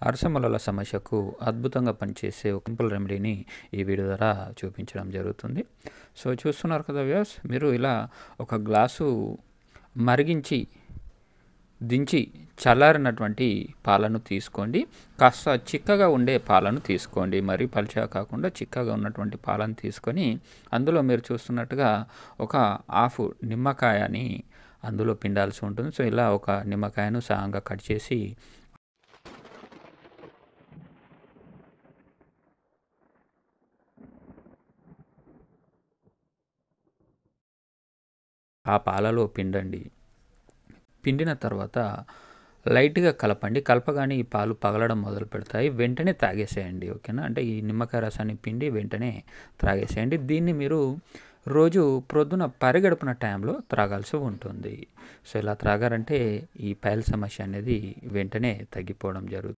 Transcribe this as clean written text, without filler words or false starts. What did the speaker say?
అరసమలల సమస్యకు అద్భుతంగా పనిచేసే ఒక సింపుల్ రెమెడీని ఈ వీడియో ద్వారా చూపించడం జరుగుతుంది. సో చూస్తున్నారు కదా వ్యూవర్స్, మీరు ఇలా ఒక గ్లాసు మరిగించి దించి చల్లారినటువంటి పాలను తీసుకోండి. కాస్త చిక్కగా ఉండే పాలను తీసుకోండి, మరీ పలుచగా కాకుండా చిక్కగా ఉన్నటువంటి పాలను తీసుకొని అందులో మీరు చూస్తున్నట్టుగా ఒక హాఫ్ నిమ్మకాయని అందులో పిండాల్సి ఉంటుంది. సో ఇలా ఒక నిమ్మకాయను సగంగా కట్ చేసి ఆ పాలలో పిండండి. పిండిన తర్వాత లైట్గా కలపండి. కలపగానే ఈ పాలు పగలడం మొదలు పెడతాయి. వెంటనే తాగేసేయండి, ఓకేనా. అంటే ఈ నిమ్మకాయ రసాన్ని పిండి వెంటనే త్రాగేసేయండి. దీన్ని మీరు రోజు ప్రొద్దున పరిగడుపున టైంలో త్రాగాల్సి ఉంటుంది. సో ఇలా త్రాగారంటే ఈ పైల్ సమస్య అనేది వెంటనే తగ్గిపోవడం జరుగుతుంది.